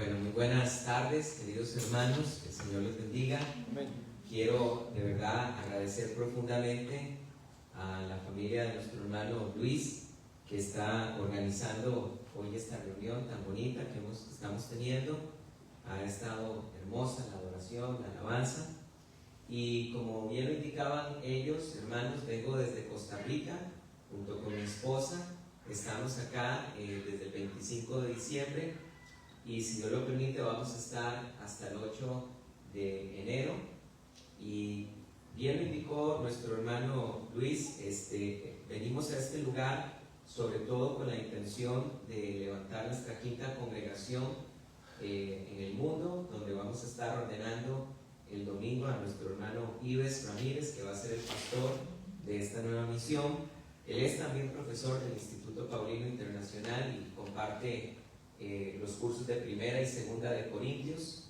Bueno, muy buenas tardes, queridos hermanos, que el Señor les bendiga. Amén. Quiero de verdad agradecer profundamente a la familia de nuestro hermano Luis, que está organizando hoy esta reunión tan bonita que estamos teniendo. Ha estado hermosa la adoración, la alabanza. Y como bien lo indicaban ellos, hermanos, vengo desde Costa Rica, junto con mi esposa. Estamos acá desde el 25 de diciembre y si Dios lo permite vamos a estar hasta el 8 de enero. Y bien lo indicó nuestro hermano Luis, venimos a este lugar sobre todo con la intención de levantar nuestra quinta congregación en el mundo, donde vamos a estar ordenando el domingo a nuestro hermano Ives Ramírez, que va a ser el pastor de esta nueva misión. Él es también profesor del Instituto Paulino Internacional y comparte los cursos de primera y segunda de Corintios.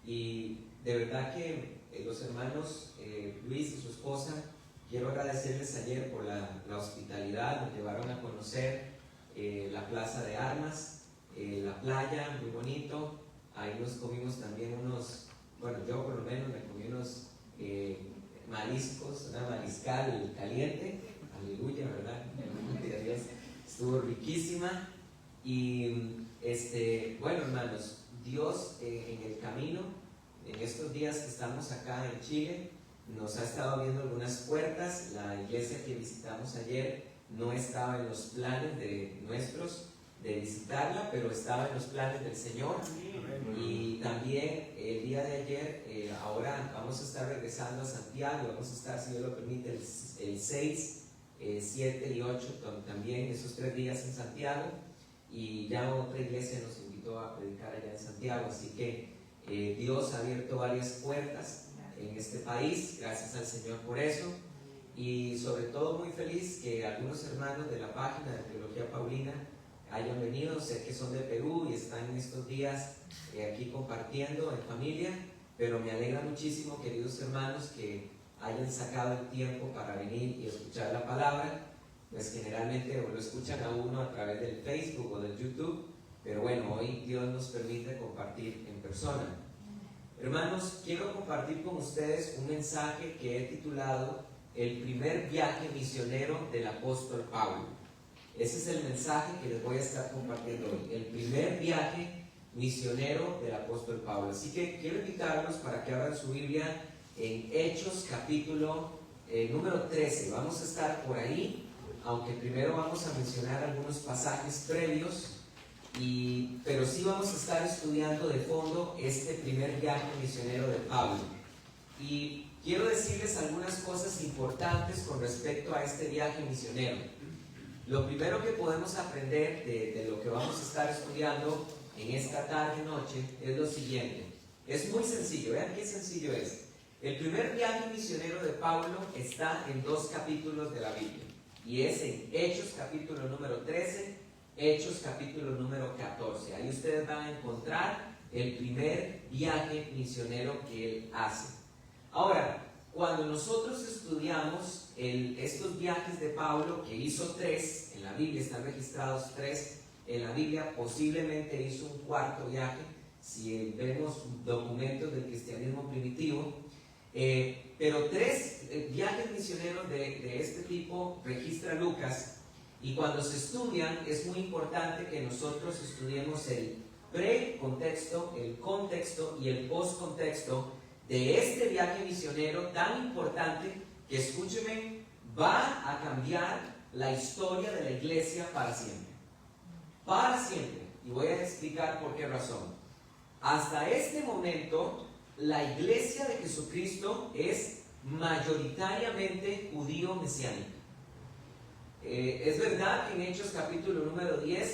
Y de verdad que los hermanos Luis y su esposa, quiero agradecerles ayer por la hospitalidad. Nos llevaron a conocer la plaza de armas, la playa, muy bonito. Ahí nos comimos también yo por lo menos me comí unos mariscos, una mariscal caliente. Aleluya, ¿verdad? Gloria a Dios. Estuvo riquísima. Y bueno, hermanos, Dios en el camino, en estos días que estamos acá en Chile, nos ha estado abriendo algunas puertas. La iglesia que visitamos ayer no estaba en los planes nuestros de visitarla, pero estaba en los planes del Señor. Y también el día de ayer, ahora vamos a estar regresando a Santiago. Vamos a estar, si Dios lo permite, el 6, 7 y 8 también esos 3 días en Santiago, y ya otra iglesia nos invitó a predicar allá en Santiago, así que Dios ha abierto varias puertas en este país, gracias al Señor por eso. Y sobre todo muy feliz que algunos hermanos de la página de Teología Paulina hayan venido. Sé que son de Perú y están en estos días aquí compartiendo en familia, pero me alegra muchísimo, queridos hermanos, que hayan sacado el tiempo para venir y escuchar la palabra. Pues generalmente lo escuchan a uno a través del Facebook o del YouTube, pero bueno, hoy Dios nos permite compartir en persona. Hermanos, quiero compartir con ustedes un mensaje que he titulado El primer viaje misionero del apóstol Pablo. Ese es el mensaje que les voy a estar compartiendo hoy, el primer viaje misionero del apóstol Pablo. Así que quiero invitarlos para que abran su Biblia en Hechos capítulo número 13. Vamos a estar por ahí, aunque primero vamos a mencionar algunos pasajes previos, pero sí vamos a estar estudiando de fondo este primer viaje misionero de Pablo. Y quiero decirles algunas cosas importantes con respecto a este viaje misionero. Lo primero que podemos aprender de lo que vamos a estar estudiando en esta tarde-noche es lo siguiente. Es muy sencillo, vean qué sencillo es. El primer viaje misionero de Pablo está en 2 capítulos de la Biblia, y es en Hechos capítulo número 13, Hechos capítulo número 14. Ahí ustedes van a encontrar el primer viaje misionero que él hace. Ahora, cuando nosotros estudiamos estos viajes de Pablo, que hizo 3, en la Biblia están registrados 3, en la Biblia posiblemente hizo un 4º viaje, si vemos documentos del cristianismo primitivo. Pero 3 viajes misioneros de este tipo registra Lucas, y cuando se estudian es muy importante que nosotros estudiemos el pre-contexto, el contexto y el post-contexto de este viaje misionero tan importante que, escúcheme, va a cambiar la historia de la iglesia para siempre. Para siempre. Y voy a explicar por qué razón. Hasta este momento, la iglesia de Jesucristo es mayoritariamente judío mesiánica. Es verdad que en Hechos capítulo número 10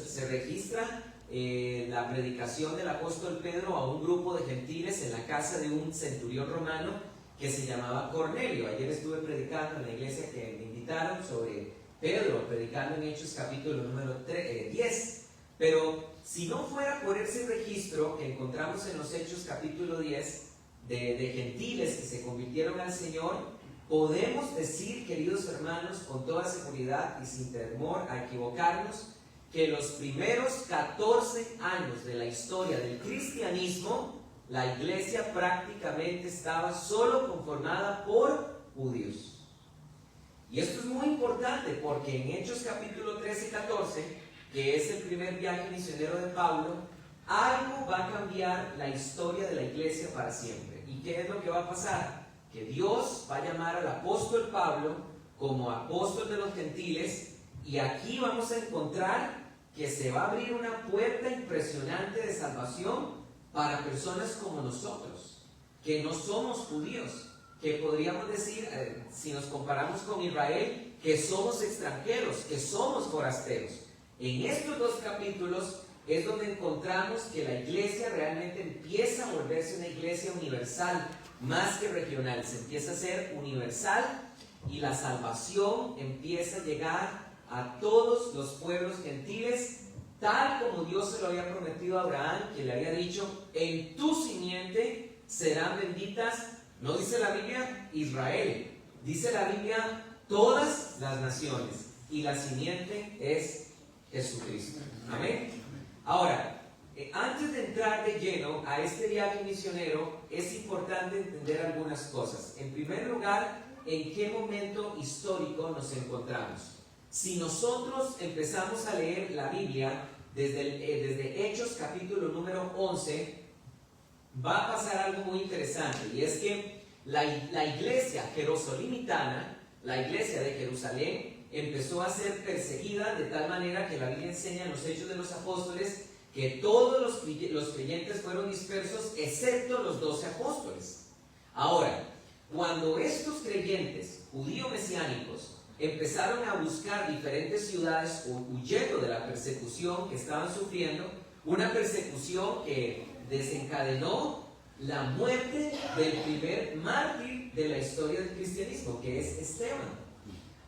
se registra la predicación del apóstol Pedro a un grupo de gentiles en la casa de un centurión romano que se llamaba Cornelio. Ayer estuve predicando en la iglesia que me invitaron sobre Pedro, predicando en Hechos capítulo número 10. Pero si no fuera por ese registro que encontramos en los Hechos capítulo 10 de gentiles que se convirtieron al Señor, podemos decir, queridos hermanos, con toda seguridad y sin temor a equivocarnos, que los primeros 14 años de la historia del cristianismo, la iglesia prácticamente estaba solo conformada por judíos. Y esto es muy importante porque en Hechos capítulo 13 y 14, que es el primer viaje misionero de Pablo, algo va a cambiar la historia de la iglesia para siempre. ¿Y qué es lo que va a pasar? Que Dios va a llamar al apóstol Pablo como apóstol de los gentiles, y aquí vamos a encontrar que se va a abrir una puerta impresionante de salvación para personas como nosotros, que no somos judíos, que podríamos decir, si nos comparamos con Israel, que somos extranjeros, que somos forasteros. En estos dos capítulos es donde encontramos que la iglesia realmente empieza a volverse una iglesia universal, más que regional. Se empieza a ser universal y la salvación empieza a llegar a todos los pueblos gentiles, tal como Dios se lo había prometido a Abraham, que le había dicho: en tu simiente serán benditas. No dice la Biblia Israel, dice la Biblia todas las naciones, y la simiente es Jesucristo. Amén. Ahora, antes de entrar de lleno a este viaje misionero, es importante entender algunas cosas. En primer lugar, ¿en qué momento histórico nos encontramos? Si nosotros empezamos a leer la Biblia desde Hechos capítulo número 11, va a pasar algo muy interesante, y es que la iglesia jerosolimitana, la iglesia de Jerusalén, empezó a ser perseguida de tal manera que la Biblia enseña en los Hechos de los Apóstoles que todos los creyentes fueron dispersos excepto los 12 apóstoles. Ahora, cuando estos creyentes judío-mesiánicos empezaron a buscar diferentes ciudades huyendo de la persecución que estaban sufriendo, una persecución que desencadenó la muerte del primer mártir de la historia del cristianismo, que es Esteban.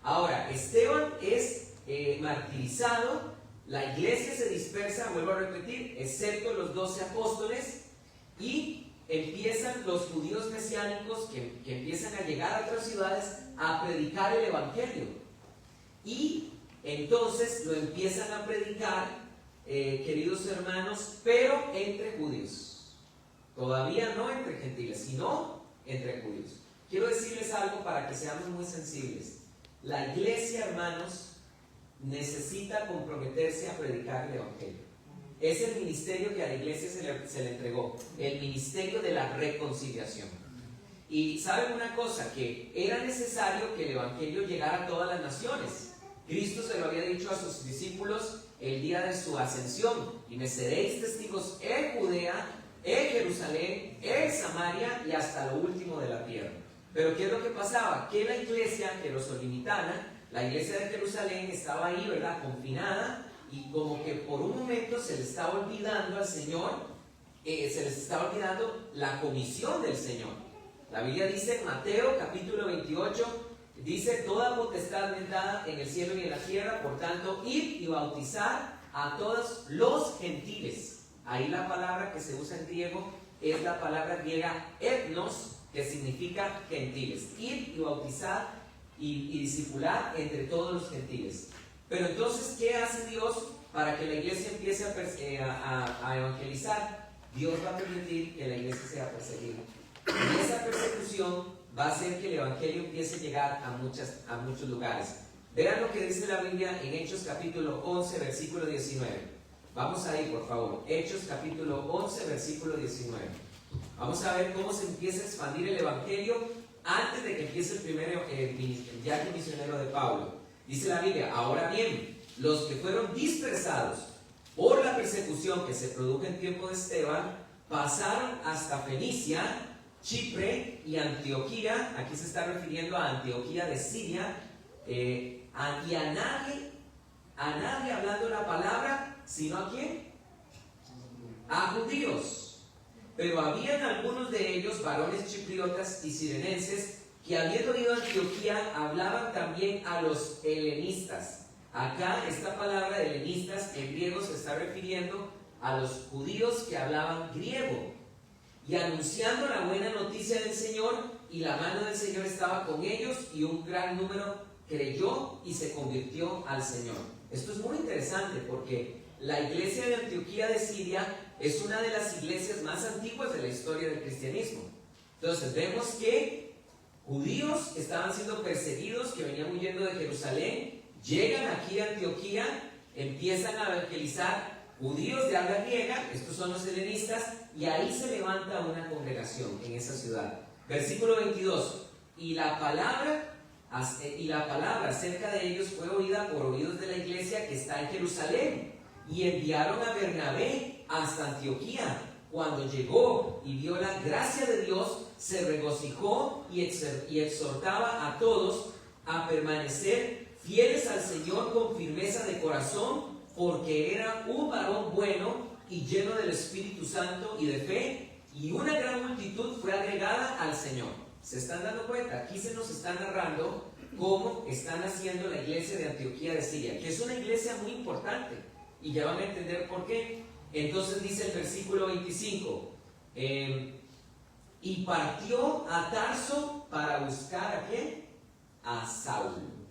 Ahora, Esteban es martirizado, la iglesia se dispersa, vuelvo a repetir, excepto los 12 apóstoles, y empiezan los judíos mesiánicos que empiezan a llegar a otras ciudades a predicar el evangelio. Y entonces lo empiezan a predicar, queridos hermanos, pero entre judíos. Todavía no entre gentiles, sino entre judíos. Quiero decirles algo para que seamos muy sensibles. La iglesia, hermanos, necesita comprometerse a predicar el evangelio. Es el ministerio que a la iglesia se le entregó, el ministerio de la reconciliación. Y saben una cosa, que era necesario que el evangelio llegara a todas las naciones. Cristo se lo había dicho a sus discípulos el día de su ascensión: y me seréis testigos en Judea, en Jerusalén, en Samaria y hasta lo último de la tierra. Pero ¿qué es lo que pasaba? Que la iglesia jerosolimitana, la iglesia de Jerusalén, estaba ahí, ¿verdad?, confinada, y como que por un momento se le estaba olvidando al Señor, se les estaba olvidando la comisión del Señor. La Biblia dice en Mateo capítulo 28, dice: toda potestad me es dada en el cielo y en la tierra, por tanto, id y bautizar a todos los gentiles. Ahí la palabra que se usa en griego es la palabra griega etnos, que significa gentiles. Ir y bautizar y discipular entre todos los gentiles. Pero entonces, ¿qué hace Dios para que la iglesia empiece a evangelizar? Dios va a permitir que la iglesia sea perseguida. Y esa persecución va a hacer que el evangelio empiece a llegar a muchos lugares. Vean lo que dice la Biblia en Hechos capítulo 11, versículo 19. Vamos ahí, por favor. Hechos capítulo 11, versículo 19. Vamos a ver cómo se empieza a expandir el evangelio antes de que empiece el primer viaje misionero de Pablo. Dice la Biblia: ahora bien, los que fueron dispersados por la persecución que se produjo en tiempo de Esteban, pasaron hasta Fenicia, Chipre y Antioquía. Aquí se está refiriendo a Antioquía de Siria, y a nadie hablando la palabra, sino ¿a quién? A judíos. Pero habían algunos de ellos, varones chipriotas y sirenenses, que habiendo ido a Antioquía, hablaban también a los helenistas. Acá esta palabra de helenistas en griego se está refiriendo a los judíos que hablaban griego, y anunciando la buena noticia del Señor, y la mano del Señor estaba con ellos, y un gran número creyó y se convirtió al Señor. Esto es muy interesante porque la iglesia de Antioquía de Siria es una de las iglesias más antiguas de la historia del cristianismo. Entonces vemos que judíos que estaban siendo perseguidos, que venían huyendo de Jerusalén, llegan aquí a Antioquía, empiezan a evangelizar judíos de habla griega, estos son los helenistas, y ahí se levanta una congregación en esa ciudad. Versículo 22, y la palabra acerca de ellos fue oída por oídos de la iglesia que está en Jerusalén, y enviaron a Bernabé hasta Antioquía. Cuando llegó y vio la gracia de Dios, se regocijó y exhortaba a todos a permanecer fieles al Señor con firmeza de corazón, porque era un varón bueno y lleno del Espíritu Santo y de fe, y una gran multitud fue agregada al Señor. ¿Se están dando cuenta? Aquí se nos está narrando cómo están haciendo la iglesia de Antioquía de Siria, que es una iglesia muy importante, y ya van a entender por qué. Entonces dice el versículo 25, y partió a Tarso para buscar ¿a quién? A Saulo.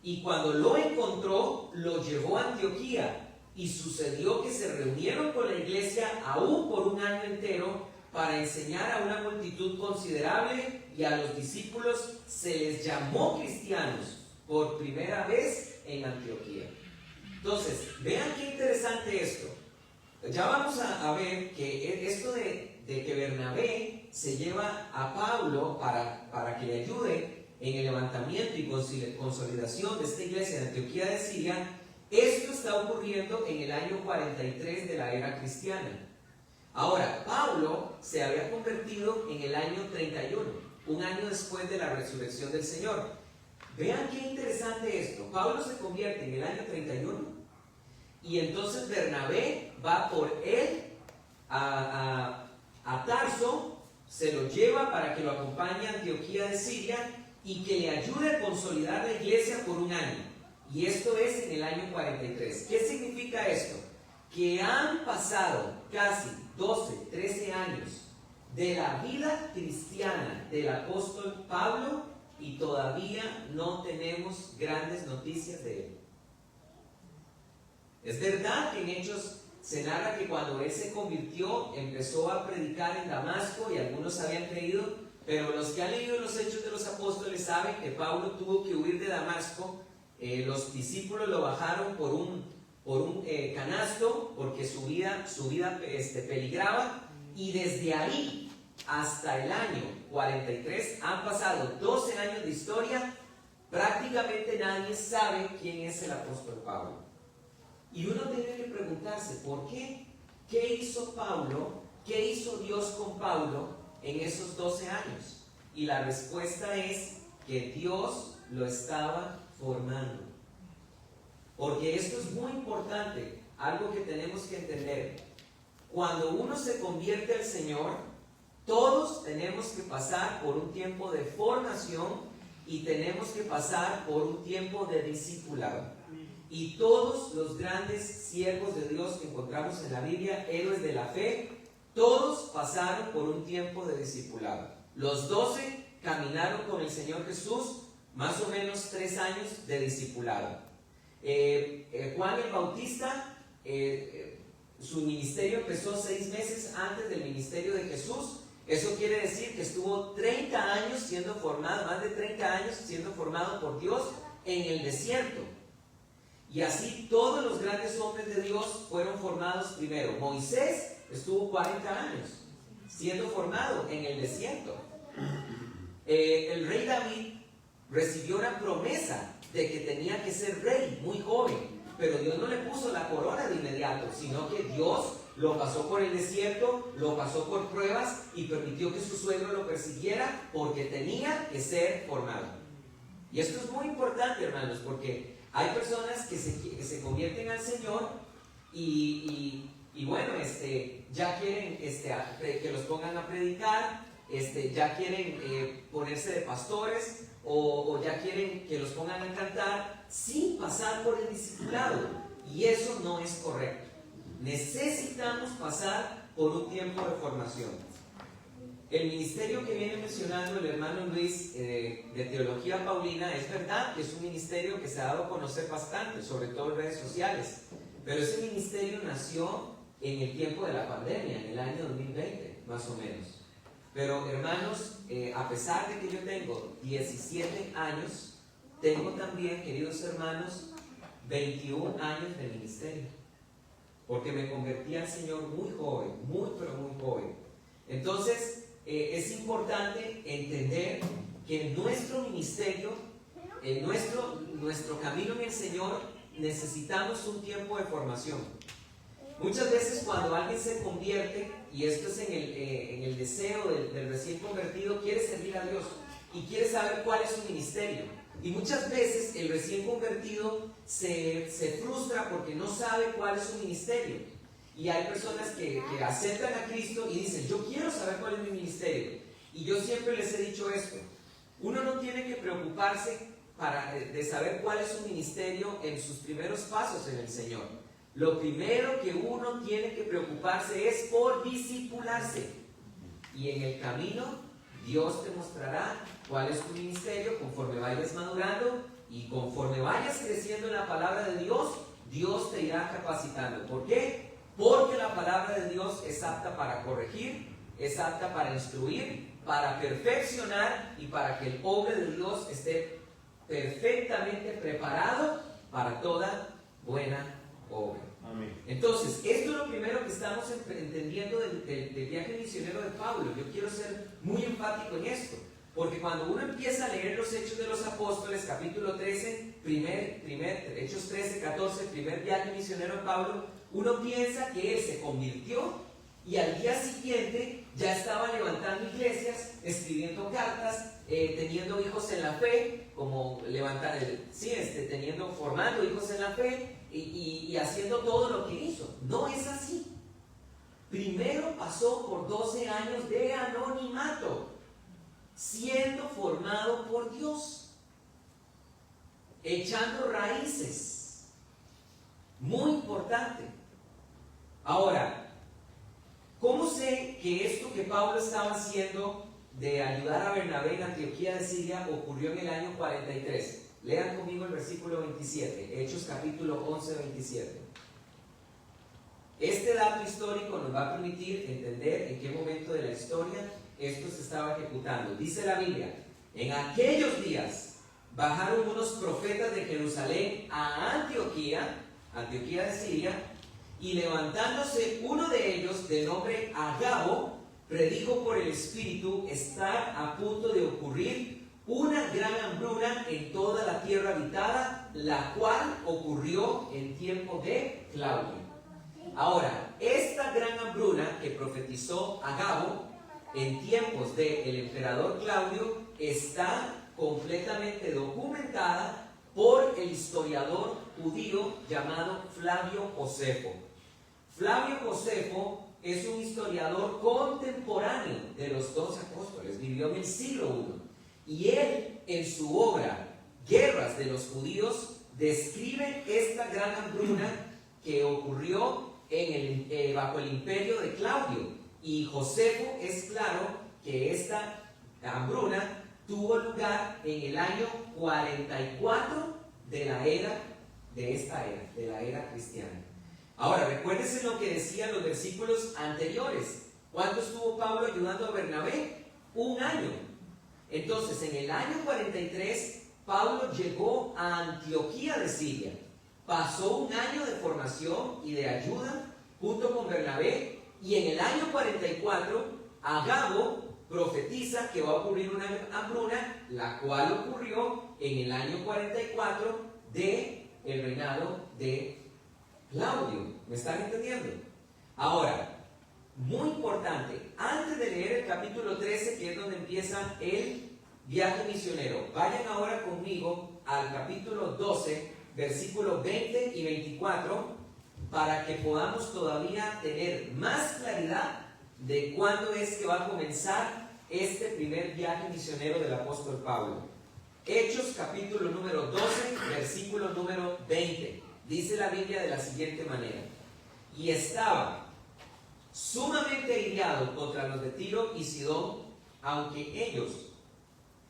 Y cuando lo encontró, lo llevó a Antioquía, y sucedió que se reunieron con la iglesia aún por un año entero para enseñar a una multitud considerable, y a los discípulos se les llamó cristianos por primera vez en Antioquía. Entonces, vean qué interesante esto. Ya vamos a ver que esto de que Bernabé se lleva a Pablo para que le ayude en el levantamiento y consolidación de esta iglesia de Antioquía de Siria, esto está ocurriendo en el año 43 de la era cristiana. Ahora, Pablo se había convertido en el año 31, un año después de la resurrección del Señor. Vean qué interesante esto. Pablo se convierte en el año 31 y entonces Bernabé va por él a Tarso, se lo lleva para que lo acompañe a Antioquía de Siria y que le ayude a consolidar la iglesia por un año. Y esto es en el año 43. ¿Qué significa esto? Que han pasado casi 12, 13 años de la vida cristiana del apóstol Pablo y todavía no tenemos grandes noticias de él. Es verdad que en Hechos se narra que cuando él se convirtió empezó a predicar en Damasco y algunos habían creído, pero los que han leído los Hechos de los Apóstoles saben que Pablo tuvo que huir de Damasco. Los discípulos lo bajaron por un canasto porque su vida peligraba, y desde ahí hasta el año 43 han pasado 12 años de historia. Prácticamente nadie sabe quién es el apóstol Pablo. Y uno tiene que preguntarse, ¿por qué? ¿Qué hizo Pablo? ¿Qué hizo Dios con Pablo en esos 12 años? Y la respuesta es que Dios lo estaba formando. Porque esto es muy importante, algo que tenemos que entender. Cuando uno se convierte al Señor, todos tenemos que pasar por un tiempo de formación y tenemos que pasar por un tiempo de discipulado. Y todos los grandes siervos de Dios que encontramos en la Biblia, héroes de la fe, todos pasaron por un tiempo de discipulado. Los 12 caminaron con el Señor Jesús más o menos 3 años de discipulado. Juan el Bautista, su ministerio empezó 6 meses antes del ministerio de Jesús. Eso quiere decir que estuvo 30 años siendo formado, más de 30 años siendo formado por Dios en el desierto. Y así todos los grandes hombres de Dios fueron formados primero. Moisés estuvo 40 años siendo formado en el desierto. El rey David recibió una promesa de que tenía que ser rey muy joven, pero Dios no le puso la corona de inmediato, sino que Dios lo pasó por el desierto, lo pasó por pruebas y permitió que su suegro lo persiguiera porque tenía que ser formado. Y esto es muy importante, hermanos, porque hay personas que se convierten al Señor y bueno, ya quieren que los pongan a predicar, ya quieren ponerse de pastores o ya quieren que los pongan a cantar sin pasar por el discipulado. Y eso no es correcto. Necesitamos pasar por un tiempo de formación. el ministerio que viene mencionando el hermano Luis de Teología Paulina, es verdad que es un ministerio que se ha dado a conocer bastante, sobre todo en redes sociales, pero ese ministerio nació en el tiempo de la pandemia, en el año 2020, más o menos. Pero hermanos, a pesar de que yo tengo 17 años, tengo también, queridos hermanos, 21 años de ministerio, porque me convertí al Señor muy joven, muy pero muy joven. Entonces, es importante entender que en nuestro ministerio, en nuestro camino en el Señor, necesitamos un tiempo de formación. Muchas veces cuando alguien se convierte, y esto es en el deseo del recién convertido, quiere servir a Dios y quiere saber cuál es su ministerio. Y muchas veces el recién convertido se frustra porque no sabe cuál es su ministerio. Y hay personas que aceptan a Cristo y dicen, yo quiero saber cuál es mi ministerio. Y yo siempre les he dicho esto: uno no tiene que preocuparse de saber cuál es su ministerio en sus primeros pasos en el Señor. Lo primero que uno tiene que preocuparse es por discipularse. Y en el camino, Dios te mostrará cuál es tu ministerio conforme vayas madurando y conforme vayas creciendo en la palabra de Dios, Dios te irá capacitando. ¿Por qué? Porque la palabra de Dios es apta para corregir, es apta para instruir, para perfeccionar y para que el hombre de Dios esté perfectamente preparado para toda buena obra. Amén. Entonces, esto es lo primero que estamos entendiendo del viaje misionero de Pablo. Yo quiero ser muy enfático en esto, porque cuando uno empieza a leer los Hechos de los Apóstoles, capítulo 13, Hechos 13, 14, primer viaje misionero de Pablo, uno piensa que él se convirtió y al día siguiente ya estaba levantando iglesias, escribiendo cartas, teniendo hijos en la fe, formando hijos en la fe y haciendo todo lo que hizo. No es así. Primero pasó por 12 años de anonimato, siendo formado por Dios, echando raíces. Muy importante. Ahora, ¿cómo sé que esto que Pablo estaba haciendo de ayudar a Bernabé en Antioquía de Siria ocurrió en el año 43? Lean conmigo el versículo 27, Hechos capítulo 11, 27. Este dato histórico nos va a permitir entender en qué momento de la historia esto se estaba ejecutando. Dice la Biblia: en aquellos días bajaron unos profetas de Jerusalén a Antioquía de Siria, y levantándose uno de ellos, de nombre Agabo, predijo por el Espíritu estar a punto de ocurrir una gran hambruna en toda la tierra habitada, la cual ocurrió en tiempo de Claudio. Ahora, esta gran hambruna que profetizó Agabo en tiempos del emperador Claudio está completamente documentada por el historiador judío llamado Flavio Josefo. Flavio Josefo es un historiador contemporáneo de los 12 apóstoles, vivió en el siglo I, y él, en su obra Guerras de los Judíos, describe esta gran hambruna que ocurrió bajo el imperio de Claudio. Y Josefo es claro que esta hambruna tuvo lugar en el año 44 de la era cristiana. Ahora, recuérdense lo que decían los versículos anteriores. ¿Cuánto estuvo Pablo ayudando a Bernabé? 1 año. Entonces, en el año 43, Pablo llegó a Antioquía de Siria. Pasó 1 año de formación y de ayuda junto con Bernabé. Y en el año 44, Agabo profetiza que va a ocurrir una hambruna, la cual ocurrió en el año 44 del reinado de Claudio. ¿Me están entendiendo? Ahora, muy importante, antes de leer el capítulo 13, que es donde empieza el viaje misionero, vayan ahora conmigo al capítulo 12, versículos 20 y 24, para que podamos todavía tener más claridad de cuándo es que va a comenzar este primer viaje misionero del apóstol Pablo. Hechos capítulo número 12, versículo número 20. Dice la Biblia de la siguiente manera: y estaba sumamente iriado contra los de Tiro y Sidón, aunque ellos,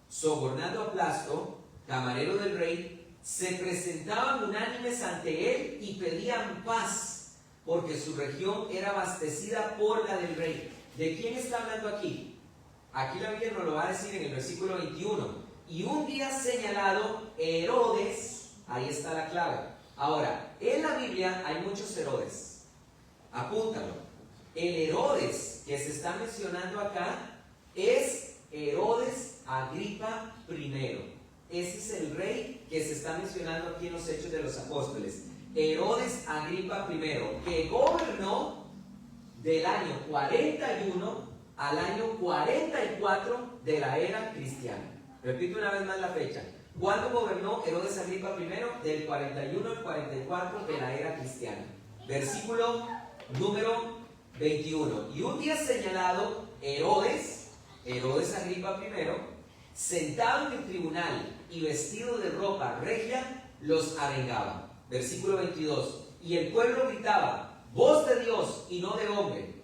sobornando a Blasto, camarero del rey, se presentaban unánimes ante él y pedían paz, porque su región era abastecida por la del rey. ¿De quién está hablando aquí? Aquí la Biblia nos lo va a decir en el versículo 21. Y un día señalado, Herodes, ahí está la clave. Ahora, en la Biblia hay muchos Herodes. Apúntalo. El Herodes que se está mencionando acá es Herodes Agripa I. Ese es el rey que se está mencionando aquí en los Hechos de los Apóstoles. Herodes Agripa I, que gobernó del año 41 al año 44 de la era cristiana. Repito una vez más la fecha. ¿Cuándo gobernó Herodes Agripa I? Del 41 al 44 de la era cristiana. Versículo número 21. Y un día señalado, Herodes Agripa I, sentado en el tribunal y vestido de ropa regia, los arengaba. Versículo 22. Y el pueblo gritaba, voz de Dios y no de hombre.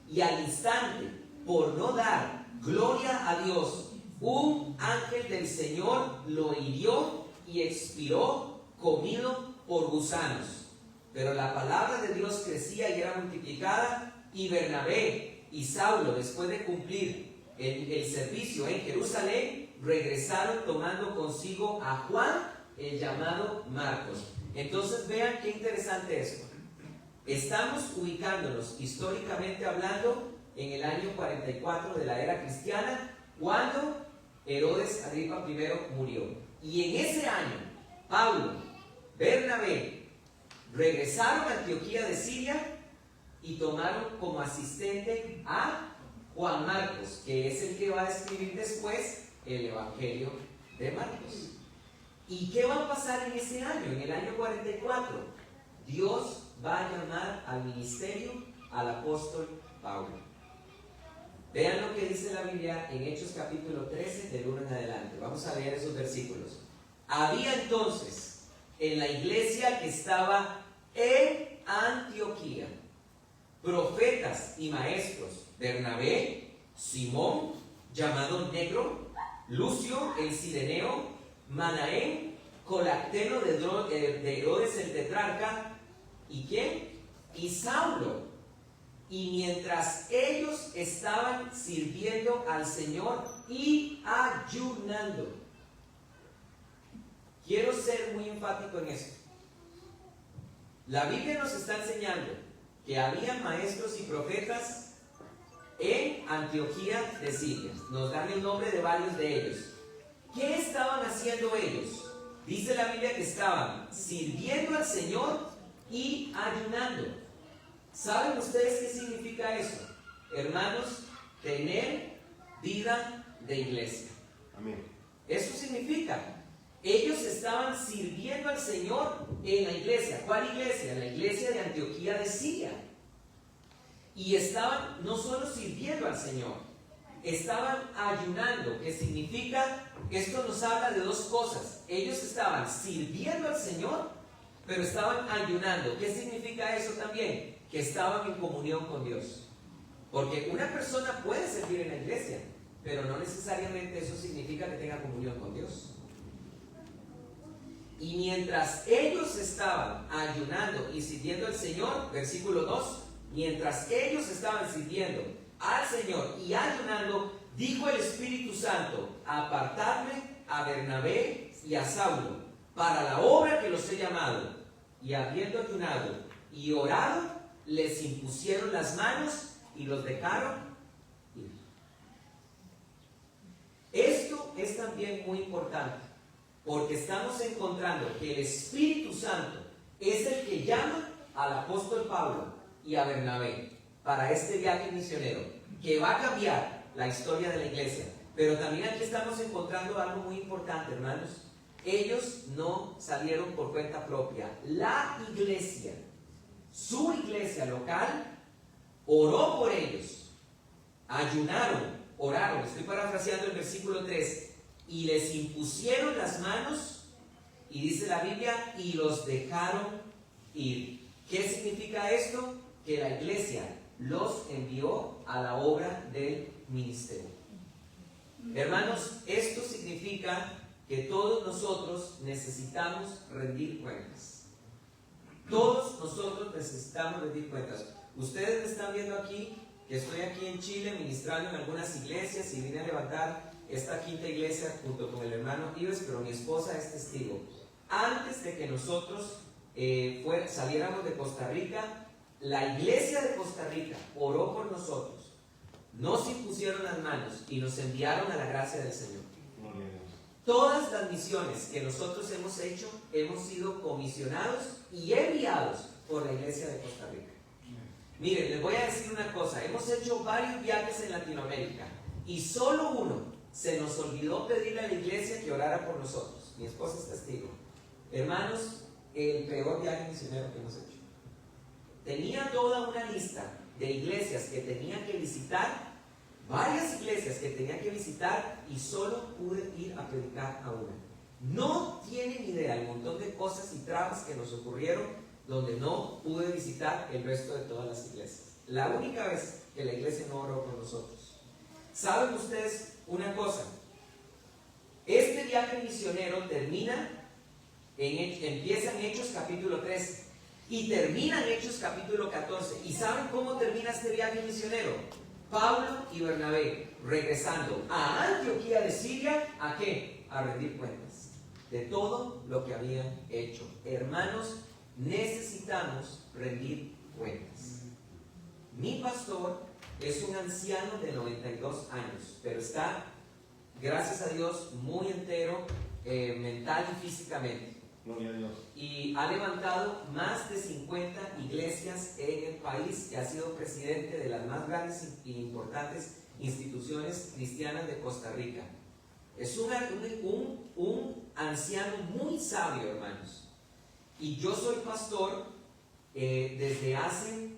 Y al instante, por no dar gloria a Dios, un ángel del Señor lo hirió y expiró, comido por gusanos. Pero la palabra de Dios crecía y era multiplicada, y Bernabé y Saulo, después de cumplir el servicio en Jerusalén, regresaron tomando consigo a Juan, el llamado Marcos. Entonces vean qué interesante esto. Estamos ubicándonos históricamente hablando en el año 44 de la era cristiana, cuando Herodes Agripa I murió. Y en ese año, Pablo, Bernabé, regresaron a Antioquía de Siria y tomaron como asistente a Juan Marcos, que es el que va a escribir después el Evangelio de Marcos. ¿Y qué va a pasar en ese año, en el año 44? Dios va a llamar al ministerio al apóstol Pablo. Vean lo que dice la Biblia en Hechos capítulo 13, del 1 en adelante. Vamos a leer esos versículos. Había entonces en la iglesia que estaba en Antioquía profetas y maestros: Bernabé, Simón, llamado Negro, Lucio el Cireneo, Manaén, colacteno de Herodes el tetrarca, ¿y quién? Y Saulo. Y mientras ellos estaban sirviendo al Señor y ayunando. Quiero ser muy enfático en esto. La Biblia nos está enseñando que había maestros y profetas en Antioquía de Siria. Nos dan el nombre de varios de ellos. ¿Qué estaban haciendo ellos? Dice la Biblia que estaban sirviendo al Señor y ayunando. ¿Saben ustedes qué significa eso? Hermanos, tener vida de iglesia. Amén. Eso significa. Ellos estaban sirviendo al Señor en la iglesia. ¿Cuál iglesia? La iglesia de Antioquía de Siria. Y estaban no solo sirviendo al Señor, estaban ayunando, que significa, esto nos habla de dos cosas. Ellos estaban sirviendo al Señor, pero estaban ayunando. ¿Qué significa eso también? Que estaban en comunión con Dios. Porque una persona puede servir en la iglesia, pero no necesariamente eso significa que tenga comunión con Dios. Y mientras ellos estaban ayunando y sirviendo al Señor, versículo 2, mientras ellos estaban sirviendo al Señor y ayunando, dijo el Espíritu Santo: apartadme a Bernabé y a Saulo para la obra que los he llamado. Y habiendo ayunado y orado, les impusieron las manos y los dejaron ir. Esto es también muy importante, porque estamos encontrando que el Espíritu Santo es el que llama al apóstol Pablo y a Bernabé para este viaje misionero, que va a cambiar la historia de la iglesia. Pero también aquí estamos encontrando algo muy importante, hermanos. Ellos no salieron por cuenta propia. La iglesia, su iglesia local, oró por ellos, ayunaron, oraron. Estoy parafraseando el versículo 3. Y les impusieron las manos, y dice la Biblia, y los dejaron ir. ¿Qué significa esto? Que la iglesia los envió a la obra del ministerio. Hermanos, esto significa que todos nosotros necesitamos rendir cuentas. Todos nosotros necesitamos rendir cuentas. Ustedes me están viendo aquí, que estoy aquí en Chile ministrando en algunas iglesias y vine a levantar esta quinta iglesia junto con el hermano Ives, pero mi esposa es testigo. Antes de que nosotros saliéramos de Costa Rica, la iglesia de Costa Rica oró por nosotros, nos impusieron las manos y nos enviaron a la gracia del Señor. Todas las misiones que nosotros hemos hecho, hemos sido comisionados y enviados por la iglesia de Costa Rica. Miren, les voy a decir una cosa, hemos hecho varios viajes en Latinoamérica y solo uno se nos olvidó pedirle a la iglesia que orara por nosotros. Mi esposa es testigo. Hermanos, el peor viaje misionero que hemos hecho. Tenía toda una lista de iglesias que tenía que visitar, varias iglesias que tenía que visitar, y solo pude ir a predicar a una. No tienen idea el montón de cosas y trabas que nos ocurrieron donde no pude visitar el resto de todas las iglesias. La única vez que la iglesia no oró por nosotros. ¿Saben ustedes una cosa? Este viaje misionero empieza en Hechos capítulo 13 y termina en Hechos capítulo 14. ¿Y saben cómo termina este viaje misionero? Pablo y Bernabé regresando a Antioquía de Siria. ¿A qué? A rendir cuentas de todo lo que habían hecho. Hermanos, necesitamos rendir cuentas. Mi pastor es un anciano de 92 años, pero está, gracias a Dios, muy entero, mental y físicamente. Gloria a Dios. Y ha levantado más de 50 iglesias en el país y ha sido presidente de las más grandes e importantes instituciones cristianas de Costa Rica. Es un anciano muy sabio, hermanos. Y yo soy pastor desde hace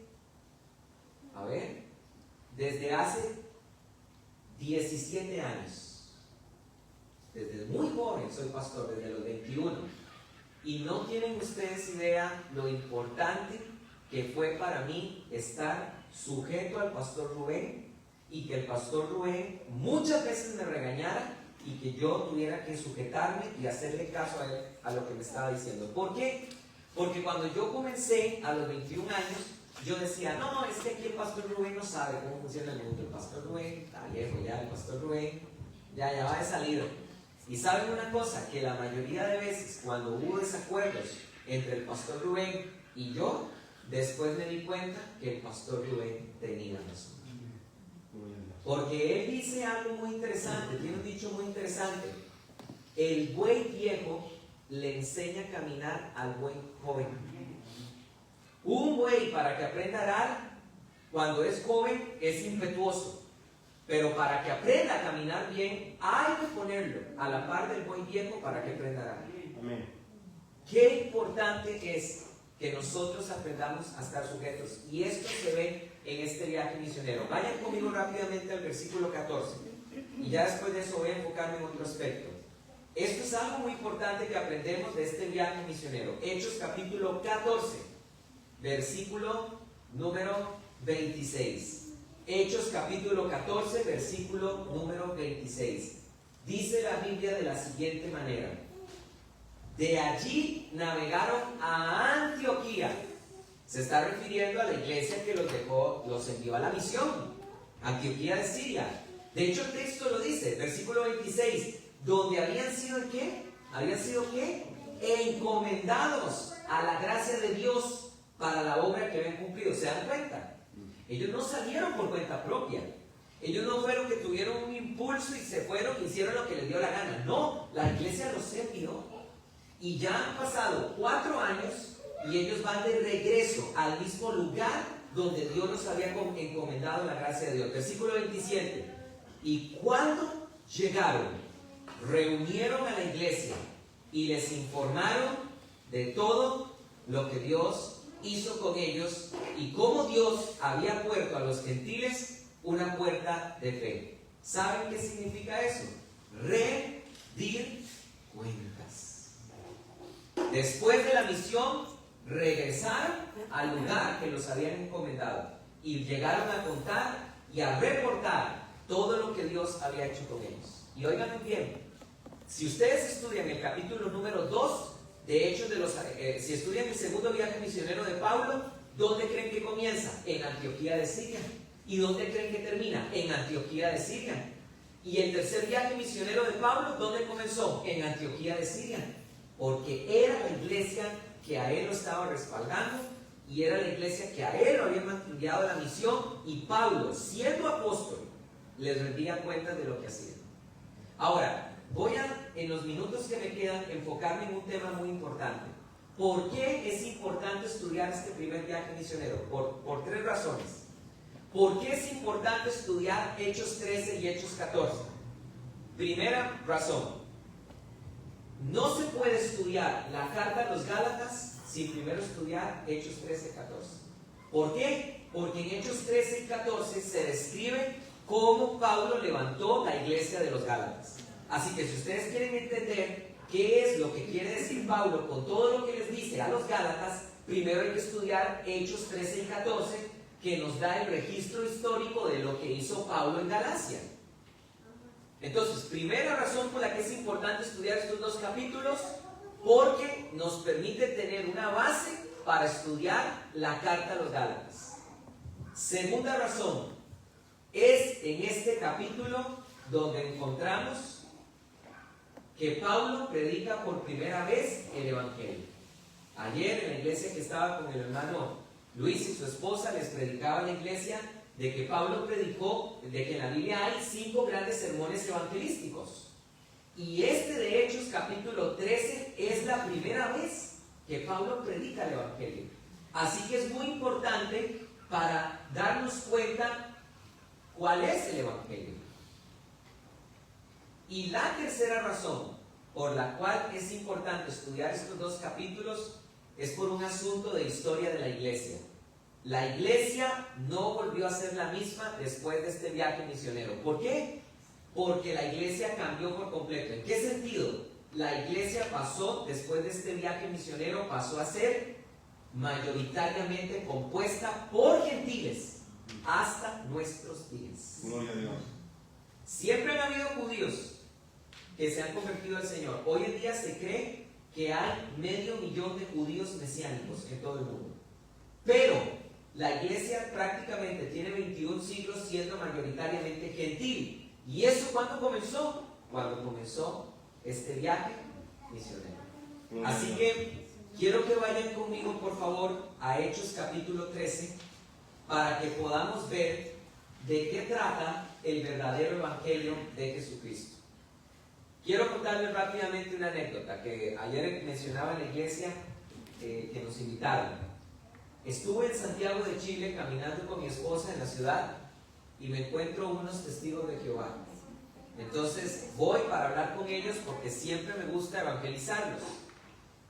17 años. Desde muy joven soy pastor, desde los 21. Y no tienen ustedes idea lo importante que fue para mí estar sujeto al pastor Rubén, y que el pastor Rubén muchas veces me regañara y que yo tuviera que sujetarme y hacerle caso a él, a lo que me estaba diciendo. ¿Por qué? Porque cuando yo comencé a los 21 años, yo decía, no, es que aquí el pastor Rubén no sabe cómo funciona el mundo. El pastor Rubén está viejo ya, el pastor Rubén ya va de salida. Y saben una cosa, que la mayoría de veces cuando hubo desacuerdos entre el pastor Rubén y yo, después me di cuenta que el pastor Rubén tenía razón. Porque él dice algo muy interesante, tiene un dicho muy interesante: el buey viejo le enseña a caminar al buey joven. Un buey, para que aprenda a arar, cuando es joven es impetuoso, pero para que aprenda a caminar bien hay que ponerlo a la par del buey viejo para que aprenda a arar. Amén. Qué importante es que nosotros aprendamos a estar sujetos, y esto se ve en este viaje misionero. Vayan conmigo rápidamente al versículo 14 y ya después de eso voy a enfocarme en otro aspecto. Esto es algo muy importante que aprendemos de este viaje misionero. Hechos capítulo 14, versículo número 26. Hechos capítulo 14, versículo número 26. Dice la Biblia de la siguiente manera: de allí navegaron a Antioquía. Se está refiriendo a la iglesia que los envió a la misión, Antioquía de Siria. De hecho, el texto lo dice, versículo 26, donde habían sido ¿qué? Habían sido ¿qué? Encomendados a la gracia de Dios para la obra que habían cumplido. ¿Se dan cuenta? Ellos no salieron por cuenta propia. Ellos no fueron que tuvieron un impulso y se fueron y hicieron lo que les dio la gana. No, la iglesia los envió. Y ya han pasado 4 años y ellos van de regreso al mismo lugar donde Dios los había encomendado la gracia de Dios. Versículo 27. Y cuando llegaron, reunieron a la iglesia y les informaron de todo lo que Dios hizo con ellos y cómo Dios había puesto a los gentiles una puerta de fe. ¿Saben qué significa eso? Rendir cuentas. Después de la misión, regresaron al lugar que los habían encomendado. y llegaron a contar y a reportar todo lo que Dios había hecho con ellos. Y oigan bien, si ustedes estudian el capítulo número 2 de Hechos de los... si estudian el segundo viaje misionero de Pablo, ¿dónde creen que comienza? En Antioquía de Siria. ¿Y dónde creen que termina? En Antioquía de Siria. Y el tercer viaje misionero de Pablo, ¿dónde comenzó? En Antioquía de Siria. Porque era la iglesia que a él lo estaba respaldando y era la iglesia que a él lo había enviado la misión, y Pablo, siendo apóstol, les rendía cuenta de lo que hacía. Ahora, voy a, en los minutos que me quedan, enfocarme en un tema muy importante. ¿Por qué es importante estudiar este primer viaje misionero? Por tres razones. ¿Por qué es importante estudiar Hechos 13 y Hechos 14? Primera razón. No se puede estudiar la carta a los Gálatas sin primero estudiar Hechos 13 y 14. ¿Por qué? Porque en Hechos 13 y 14 se describe cómo Pablo levantó la iglesia de los Gálatas. Así que si ustedes quieren entender qué es lo que quiere decir Pablo con todo lo que les dice a los Gálatas, primero hay que estudiar Hechos 13 y 14, que nos da el registro histórico de lo que hizo Pablo en Galacia. Entonces, primera razón por la que es importante estudiar estos dos capítulos, porque nos permite tener una base para estudiar la carta a los Gálatas. Segunda razón, es en este capítulo donde encontramos que Pablo predica por primera vez el Evangelio. Ayer en la iglesia que estaba con el hermano Luis y su esposa, les predicaba en la iglesia de que Pablo predicó, de que en la Biblia hay 5 grandes sermones evangelísticos. Y este de Hechos capítulo 13 es la primera vez que Pablo predica el Evangelio. Así que es muy importante para darnos cuenta cuál es el Evangelio. Y la tercera razón por la cual es importante estudiar estos dos capítulos es por un asunto de historia de la iglesia. La iglesia no volvió a ser la misma después de este viaje misionero. ¿Por qué? Porque la iglesia cambió por completo. ¿En qué sentido? La iglesia pasó, después de este viaje misionero, pasó a ser mayoritariamente compuesta por gentiles hasta nuestros días. Gloria a Dios. Siempre han habido judíos que se han convertido al Señor. Hoy en día se cree que hay 500,000 de judíos mesiánicos en todo el mundo. Pero la iglesia prácticamente tiene 21 siglos siendo mayoritariamente gentil. ¿Y eso cuándo comenzó? Cuando comenzó este viaje misionero. Así que quiero que vayan conmigo, por favor, a Hechos capítulo 13 para que podamos ver de qué trata el verdadero evangelio de Jesucristo. Quiero contarles rápidamente una anécdota que ayer mencionaba en la iglesia que nos invitaron. Estuve en Santiago de Chile caminando con mi esposa en la ciudad y me encuentro unos testigos de Jehová. Entonces voy para hablar con ellos porque siempre me gusta evangelizarlos.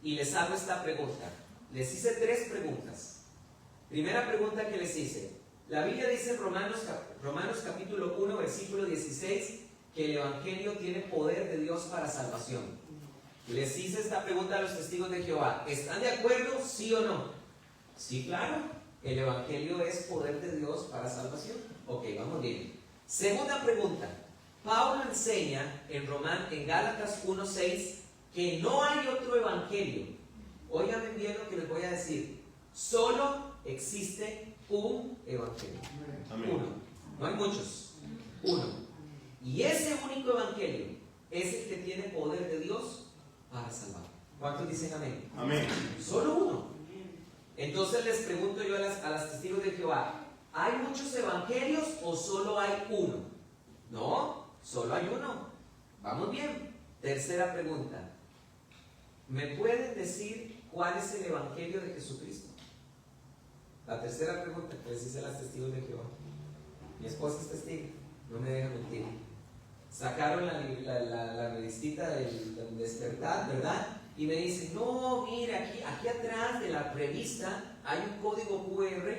Y les hago esta pregunta. Les hice 3 preguntas. Primera pregunta que les hice. La Biblia dice en Romanos capítulo 1, versículo 16, que el evangelio tiene poder de Dios para salvación. Les hice esta pregunta a los testigos de Jehová. ¿Están de acuerdo? ¿Sí o no? Sí, claro. El evangelio es poder de Dios para salvación. Ok, vamos bien. Segunda pregunta. Pablo enseña en Gálatas 1:6 que no hay otro evangelio. Óiganme bien lo que les voy a decir. Solo existe un evangelio. Amén. Uno. No hay muchos. Uno. Y ese único evangelio es el que tiene poder de Dios para salvar. ¿Cuántos dicen amén? Amén. Solo uno. Entonces les pregunto yo a las testigos de Jehová, ¿hay muchos evangelios o solo hay uno? No, solo hay uno. Vamos bien. Tercera pregunta. ¿Me pueden decir cuál es el evangelio de Jesucristo? La tercera pregunta que les hice a las testigos de Jehová. Mi esposa es testigo, no me deja mentir. Sacaron la revistita del despertar, ¿verdad? Y me dicen, no, mire, aquí atrás de la revista hay un código QR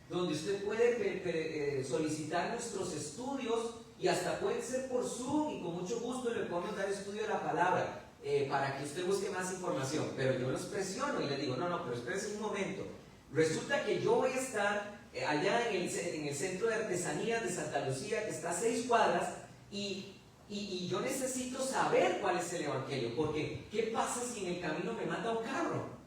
donde usted puede solicitar nuestros estudios y hasta pueden ser por Zoom y con mucho gusto le podemos dar estudio de la palabra para que usted busque más información. Pero yo los presiono y les digo, no, pero espérense un momento. Resulta que yo voy a estar allá en el centro de artesanías de Santa Lucía, que está a 6 cuadras, y yo necesito saber cuál es el evangelio, porque ¿qué pasa si en el camino me mata un carro?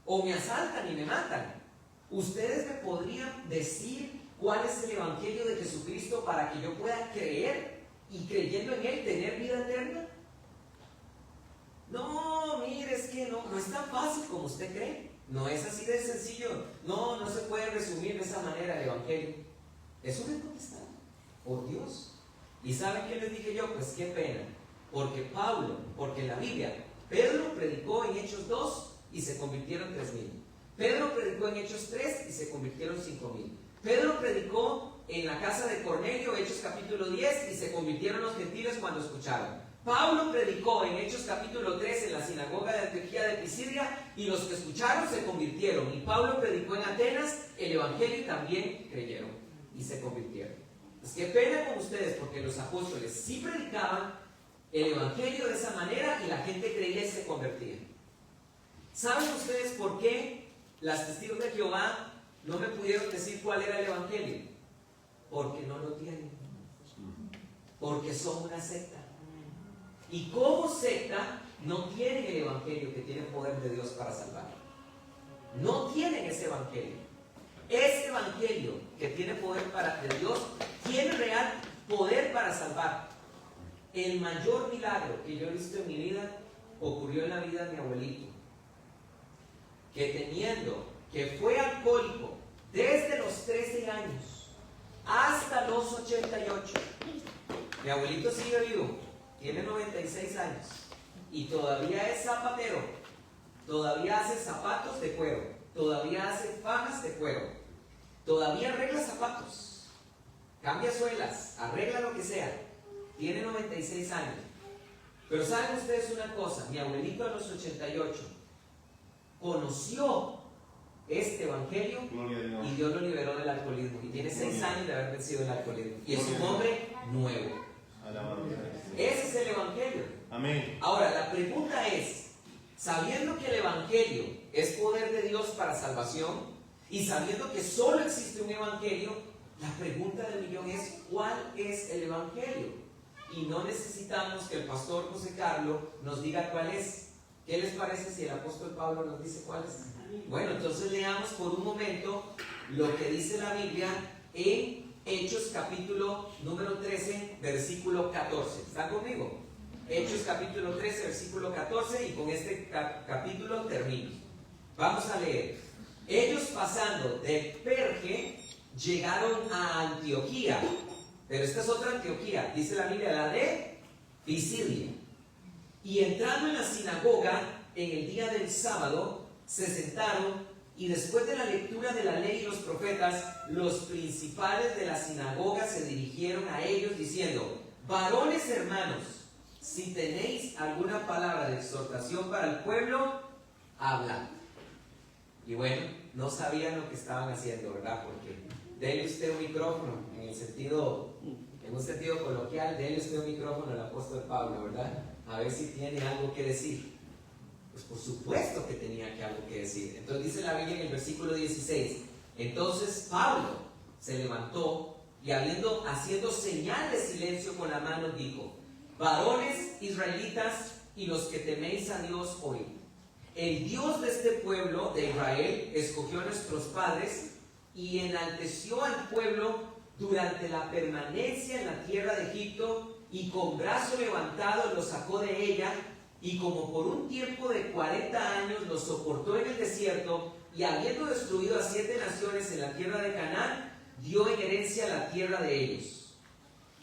O me asaltan y me matan. ¿Ustedes me podrían decir cuál es el evangelio de Jesucristo para que yo pueda creer y creyendo en él tener vida eterna? No, mire, es que no es tan fácil como usted cree. No es así de sencillo. No se puede resumir de esa manera el evangelio. Eso me contestaron, por Dios. ¿Y saben qué les dije yo? Pues qué pena. Porque en la Biblia, Pedro predicó en Hechos 2 y se convirtieron 3,000. Pedro predicó en Hechos 3 y se convirtieron 5,000. Pedro predicó en la casa de Cornelio, Hechos capítulo 10, y se convirtieron los gentiles cuando escucharon. Pablo predicó en Hechos capítulo 3 en la sinagoga de Antioquía de Pisidia, y los que escucharon se convirtieron. Y Pablo predicó en Atenas el evangelio y también creyeron y se convirtieron. Pues qué pena con ustedes, porque los apóstoles sí predicaban el evangelio de esa manera y la gente creía y se convertía. ¿Saben ustedes por qué las testigos de Jehová no me pudieron decir cuál era el evangelio? Porque no lo tienen. Porque son una secta. Y como secta no tienen el evangelio que tiene poder de Dios para salvar. No tienen ese evangelio. Ese evangelio que tiene poder de Dios tiene real poder para salvar. El mayor milagro que yo he visto en mi vida ocurrió en la vida de mi abuelito, que fue alcohólico desde los 13 años hasta los 88. Mi abuelito sigue vivo, tiene 96 años y todavía es zapatero, todavía hace zapatos de cuero, todavía hace fajas de cuero, todavía arregla zapatos, cambia suelas, arregla lo que sea. Tiene 96 años. Pero saben ustedes una cosa, mi abuelito a los 88 conoció este evangelio y Dios lo liberó del alcoholismo. Y tiene 6 años de haber vencido el alcoholismo. Y es un hombre nuevo. Ese es el evangelio. Amén. Ahora, la pregunta es, sabiendo que el evangelio es poder de Dios para salvación y sabiendo que solo existe un evangelio, la pregunta del millón es, ¿cuál es el evangelio? Y no necesitamos que el pastor José Carlos nos diga cuál es. ¿Qué les parece si el apóstol Pablo nos dice cuál es? Bueno, entonces leamos por un momento lo que dice la Biblia en Hechos capítulo número 13, versículo 14. ¿Está conmigo? Hechos capítulo 13, versículo 14, y con este capítulo termino. Vamos a leer. Ellos pasando de Perge llegaron a Antioquía. Pero esta es otra Antioquía, dice la Biblia, la de Pisidia. Y entrando en la sinagoga en el día del sábado, se sentaron, y después de la lectura de la ley y los profetas, los principales de la sinagoga se dirigieron a ellos diciendo: varones hermanos, si tenéis alguna palabra de exhortación para el pueblo, hablad. Y bueno, no sabían lo que estaban haciendo, ¿verdad? Porque denle usted un micrófono, en un sentido coloquial, denle usted un micrófono al apóstol Pablo, ¿verdad? A ver si tiene algo que decir. Pues por supuesto que tenía algo que decir. Entonces dice la Biblia en el versículo 16: entonces Pablo se levantó y haciendo señal de silencio con la mano, dijo: varones israelitas y los que teméis a Dios, oíd. El Dios de este pueblo de Israel escogió a nuestros padres y enalteció al pueblo durante la permanencia en la tierra de Egipto, y con brazo levantado los sacó de ella, y como por un tiempo de 40 años los soportó en el desierto, y habiendo destruido a 7 naciones en la tierra de Canaán, dio en herencia la tierra de ellos.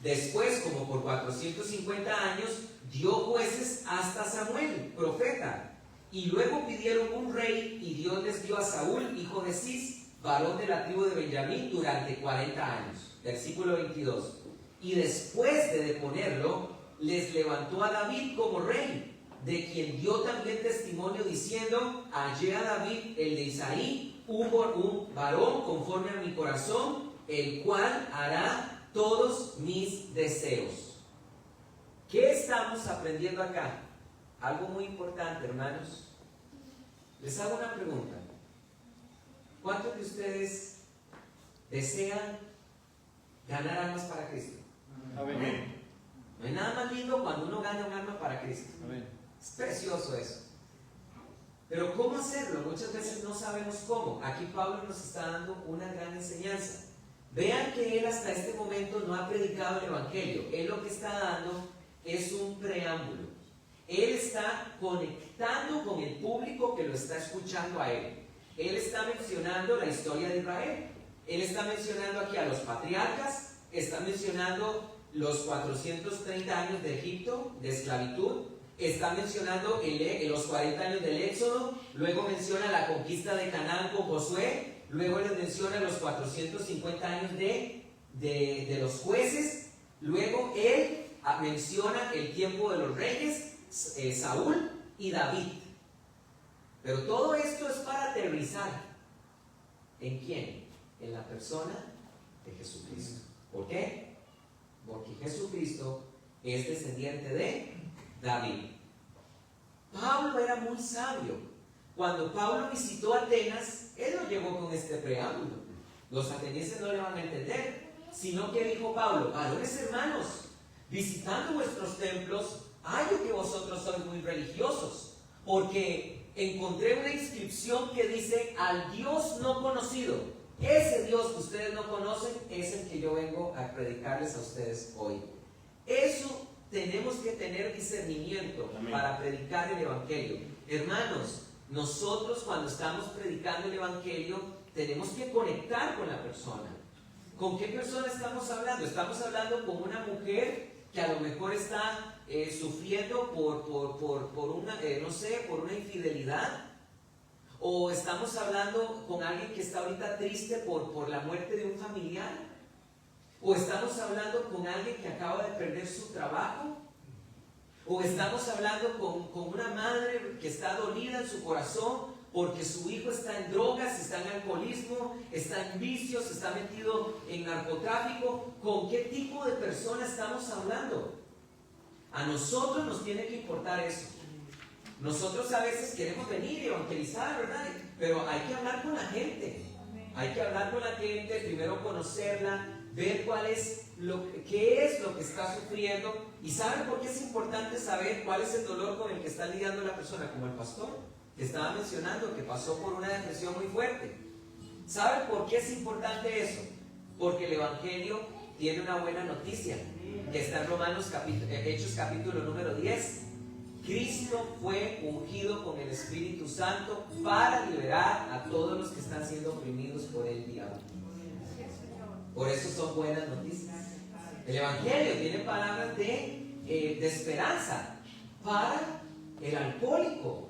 Después, como por 450 años, dio jueces hasta Samuel, profeta. Y luego pidieron un rey, y Dios les dio a Saúl, hijo de Cis, varón de la tribu de Benjamín, durante 40 años. Versículo 22. Y después de deponerlo, les levantó a David como rey, de quien dio también testimonio diciendo: hallé a David, el de Isaí, un varón conforme a mi corazón, el cual hará todos mis deseos. ¿Qué estamos aprendiendo acá? Algo muy importante, hermanos. Les hago una pregunta. ¿Cuántos de ustedes desean ganar almas para Cristo? Amén. No hay nada más lindo cuando uno gana un alma para Cristo. Amén. Es precioso eso. Pero ¿cómo hacerlo? Muchas veces no sabemos cómo. Aquí Pablo nos está dando una gran enseñanza. Vean que él hasta este momento no ha predicado el Evangelio. Él lo que está dando es un preámbulo. Él está conectando con el público que lo está escuchando a él. Él está mencionando la historia de Israel. Él está mencionando aquí a los patriarcas, está mencionando los 430 años de Egipto, de esclavitud, está mencionando los 40 años del Éxodo, luego menciona la conquista de Canaán con Josué, luego les menciona los 450 años de los jueces, luego él menciona el tiempo de los reyes, Saúl y David. Pero todo esto es para aterrizar. ¿En quién? En la persona de Jesucristo. ¿Por qué? Porque Jesucristo es descendiente de David. Pablo era muy sabio. Cuando Pablo visitó Atenas, él no llegó con este preámbulo. Los atenienses no le van a entender, sino que dijo Pablo: varones hermanos, visitando vuestros templos, hallo que vosotros sois muy religiosos, porque encontré una inscripción que dice: al Dios no conocido. Ese Dios que ustedes no conocen es el que yo vengo a predicarles a ustedes hoy. Eso tenemos que tener discernimiento. Amén. Para predicar el Evangelio. Hermanos, nosotros cuando estamos predicando el Evangelio tenemos que conectar con la persona. ¿Con qué persona estamos hablando? Estamos hablando con una mujer que a lo mejor está sufriendo por una, no sé, por una infidelidad. O estamos hablando con alguien que está ahorita triste por la muerte de un familiar. O estamos hablando con alguien que acaba de perder su trabajo. O estamos hablando con una madre que está dolida en su corazón porque su hijo está en drogas, está en alcoholismo, está en vicios, está metido en narcotráfico. ¿Con qué tipo de persona estamos hablando? A nosotros nos tiene que importar eso. Nosotros a veces queremos venir y evangelizar, ¿verdad? Pero hay que hablar con la gente. Hay que hablar con la gente, primero conocerla, ver qué es lo que está sufriendo. ¿Y saben por qué es importante saber cuál es el dolor con el que está lidiando la persona? Como el pastor que estaba mencionando, que pasó por una depresión muy fuerte. ¿Saben por qué es importante eso? Porque el Evangelio tiene una buena noticia, que está en Hechos capítulo número 10. Cristo fue ungido con el Espíritu Santo para liberar a todos los que están siendo oprimidos por el diablo. Por eso son buenas noticias. El Evangelio tiene palabras de esperanza para el alcohólico.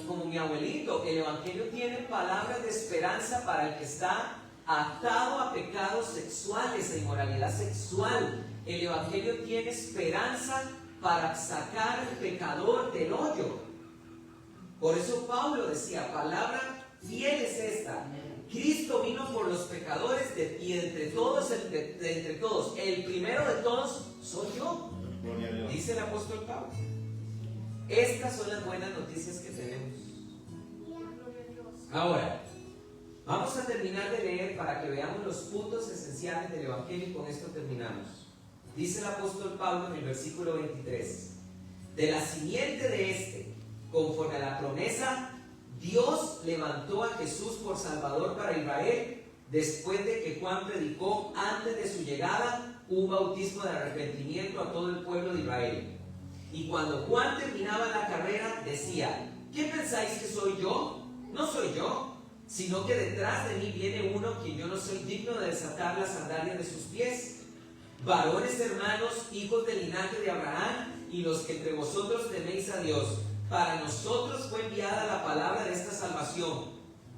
Como mi abuelito, el Evangelio tiene palabras de esperanza para el que está atado a pecados sexuales, a inmoralidad sexual. El Evangelio tiene esperanza para sacar al pecador del hoyo. Por eso Pablo decía: palabra fiel es esta. Cristo vino por los pecadores y entre todos, el primero de todos soy yo, dice el apóstol Pablo. Estas son las buenas noticias que tenemos. Ahora, vamos a terminar de leer para que veamos los puntos esenciales del Evangelio y con esto terminamos. Dice el apóstol Pablo en el versículo 23: de la simiente de este, conforme a la promesa, Dios levantó a Jesús por Salvador para Israel, después de que Juan predicó antes de su llegada un bautismo de arrepentimiento a todo el pueblo de Israel. Y cuando Juan terminaba la carrera, decía: ¿qué pensáis que soy yo? No soy yo, sino que detrás de mí viene uno quien yo no soy digno de desatar las sandalias de sus pies. Varones hermanos, hijos del linaje de Abraham, y los que entre vosotros teméis a Dios, para nosotros fue enviada la palabra de esta salvación,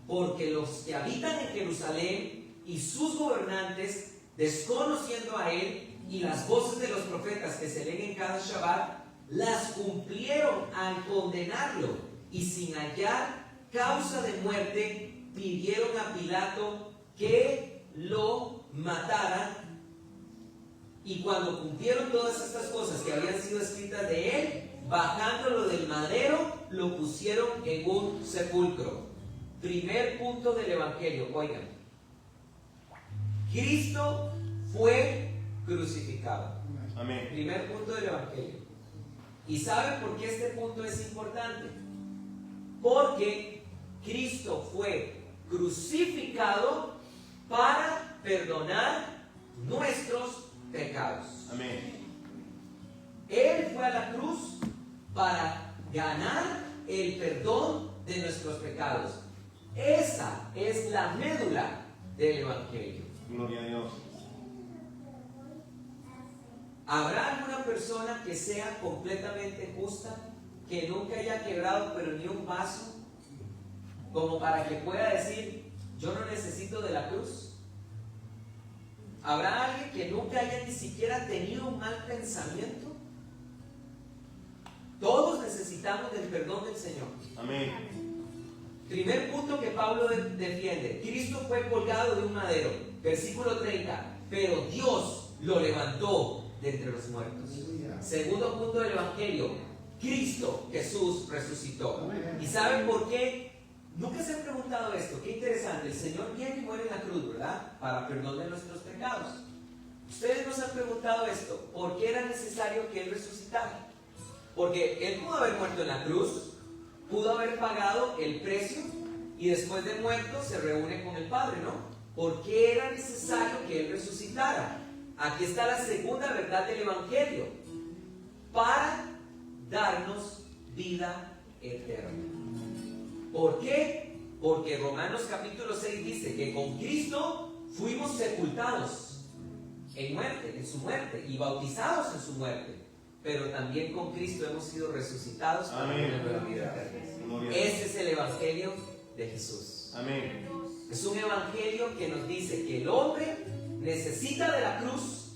porque los que habitan en Jerusalén y sus gobernantes, desconociendo a él y las voces de los profetas que se leen en cada Shabbat, las cumplieron al condenarlo, y sin hallar causa de muerte, pidieron a Pilato que lo matara. Y cuando cumplieron todas estas cosas que habían sido escritas de él, bajándolo del madero, lo pusieron en un sepulcro. Primer punto del Evangelio. Oigan, Cristo fue crucificado. Amén. Primer punto del Evangelio. ¿Y saben por qué este punto es importante? Porque Cristo fue crucificado para perdonar nuestros pecados. Amén. Él fue a la cruz para ganar el perdón de nuestros pecados. Esa es la médula del Evangelio. Gloria a Dios. ¿Habrá alguna persona que sea completamente justa, que nunca haya quebrado pero ni un vaso, como para que pueda decir, yo no necesito de la cruz? ¿Habrá alguien que nunca haya ni siquiera tenido un mal pensamiento? Todos necesitamos del perdón del Señor. Amén. Primer punto que Pablo defiende: Cristo fue colgado de un madero. Versículo 30. Pero Dios lo levantó de entre los muertos. Segundo punto del Evangelio: Cristo Jesús resucitó. ¿Y saben por qué? Nunca se han preguntado esto. Qué interesante. El Señor viene y muere en la cruz, ¿verdad? Para perdón de nuestros pecados. Ustedes nos han preguntado esto: ¿por qué era necesario que Él resucitara? Porque Él pudo haber muerto en la cruz, pudo haber pagado el precio y después de muerto se reúne con el Padre, ¿no? ¿Por qué era necesario que Él resucitara? Aquí está la segunda verdad del Evangelio: para darnos vida eterna. ¿Por qué? Porque Romanos capítulo 6 dice que con Cristo fuimos sepultados en muerte, en su muerte, y bautizados en su muerte. Pero también con Cristo hemos sido resucitados para una nueva vida eterna. Ese es el Evangelio de Jesús. Amén. Es un Evangelio que nos dice que el hombre necesita de la cruz,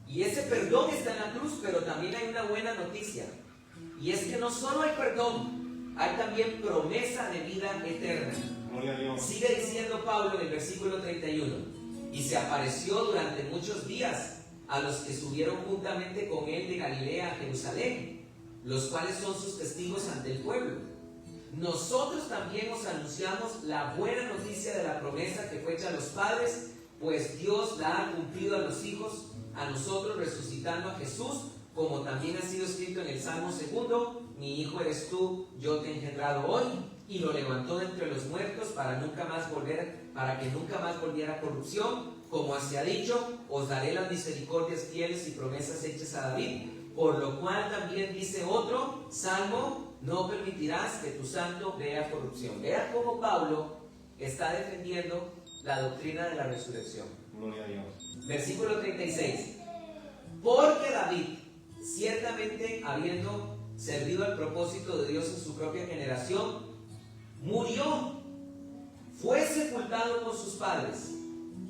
y ese perdón está en la cruz, pero también hay una buena noticia, y es que no solo hay perdón, hay también promesa de vida eterna. Gloria a Dios. Sigue diciendo Pablo en el versículo 31: y se apareció durante muchos días a los que subieron juntamente con él de Galilea a Jerusalén, los cuales son sus testigos ante el pueblo. Nosotros también os anunciamos la buena noticia de la promesa que fue hecha a los padres, pues Dios la ha cumplido a los hijos, a nosotros resucitando a Jesús, como también ha sido escrito en el Salmo 2: mi hijo eres tú, yo te he engendrado hoy. Y lo levantó de entre los muertos para que nunca más volviera a corrupción. Como se ha dicho, os daré las misericordias fieles y promesas hechas a David. Por lo cual también dice otro Salmo: no permitirás que tu santo vea corrupción. Vea cómo Pablo está defendiendo la doctrina de la resurrección. Gloria a Dios. Versículo 36. Porque David, ciertamente habiendo servido al propósito de Dios en su propia generación, murió, fue sepultado por sus padres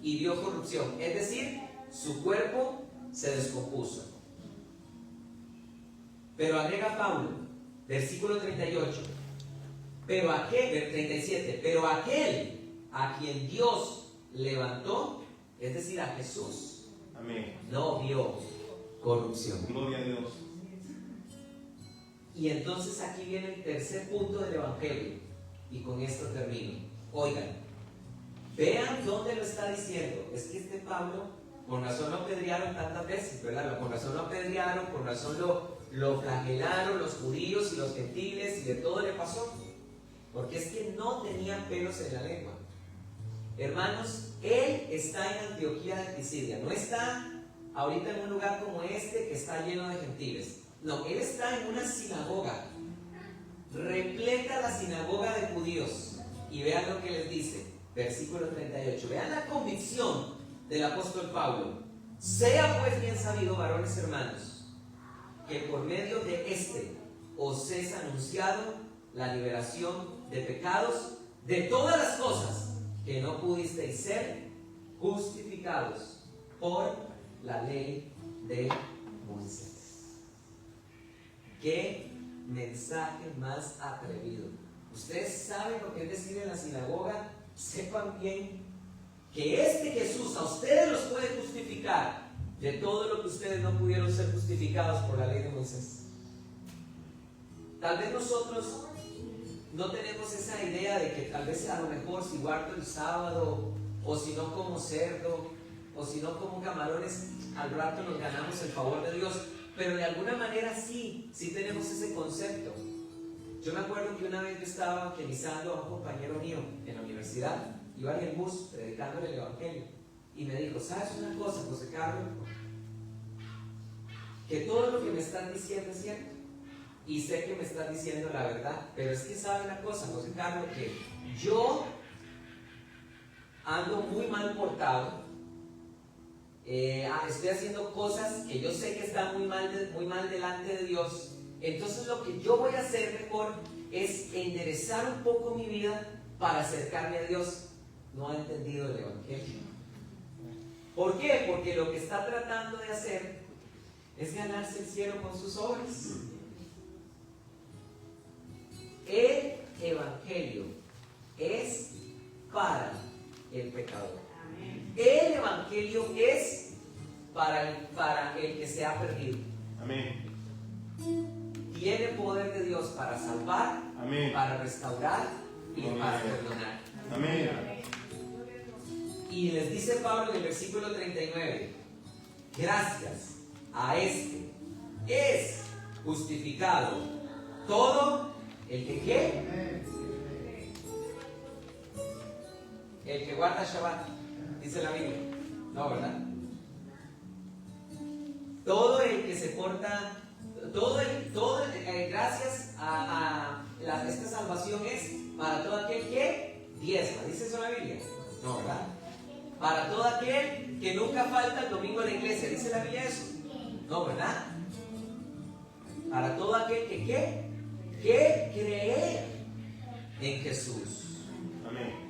y vio corrupción, es decir, su cuerpo se descompuso. Pero agrega Pablo, versículo 38, 37, pero aquel a quien Dios levantó, es decir, a Jesús, Amén. no vio corrupción. Gloria a Dios. Y entonces aquí viene el tercer punto del Evangelio, y con esto termino. Oigan, vean dónde lo está diciendo. Es que este Pablo, con razón lo apedrearon tantas veces, ¿verdad? Con razón lo apedrearon, con razón lo flagelaron los judíos y los gentiles, y de todo le pasó, porque es que no tenía pelos en la lengua. Hermanos, él está en Antioquía de Pisidia, no está ahorita en un lugar como este que está lleno de gentiles. No, él está en una sinagoga, repleta la sinagoga de judíos, y vean lo que les dice, versículo 38. Vean la convicción del apóstol Pablo: sea pues bien sabido, varones hermanos, que por medio de este os es anunciado la liberación de pecados, de todas las cosas que no pudisteis ser justificados por la ley de Moisés. ¡Qué mensaje más atrevido! Ustedes saben lo que es decir en la sinagoga. Sepan bien que este Jesús a ustedes los puede justificar de todo lo que ustedes no pudieron ser justificados por la ley de Moisés. Tal vez nosotros no tenemos esa idea de que tal vez a lo mejor si guardo el sábado o si no como cerdo, o si no como camarones, al rato nos ganamos el favor de Dios. Pero de alguna manera sí tenemos ese concepto. Yo me acuerdo que una vez yo estaba evangelizando a un compañero mío en la universidad, iba en el bus predicándole el evangelio, y me dijo: ¿sabes una cosa, José Carlos? Que todo lo que me estás diciendo es cierto, y sé que me estás diciendo la verdad, pero es que sabe una cosa, José Carlos, que yo ando muy mal portado, estoy haciendo cosas que yo sé que están muy mal delante de Dios. Entonces lo que yo voy a hacer mejor es enderezar un poco mi vida para acercarme a Dios. No ha entendido el evangelio. ¿Por qué? Porque lo que está tratando de hacer es ganarse el cielo con sus obras. El evangelio es para el pecador. El evangelio es para el que se ha perdido. Amén. Tiene poder de Dios para salvar, Amén. para restaurar y Amén. para perdonar. Amén. Y les dice Pablo en el versículo 39: gracias a este es justificado todo el que ¿qué? El que guarda Shabbat, dice la Biblia. No, ¿verdad? Todo el que se porta, gracias a esta salvación es para todo aquel que diezma. ¿Dice eso la Biblia? No, ¿verdad? Para todo aquel que nunca falta el domingo a la iglesia. ¿Dice la Biblia eso? No, ¿verdad? Para todo aquel que ¿qué? Que cree en Jesús. Amén.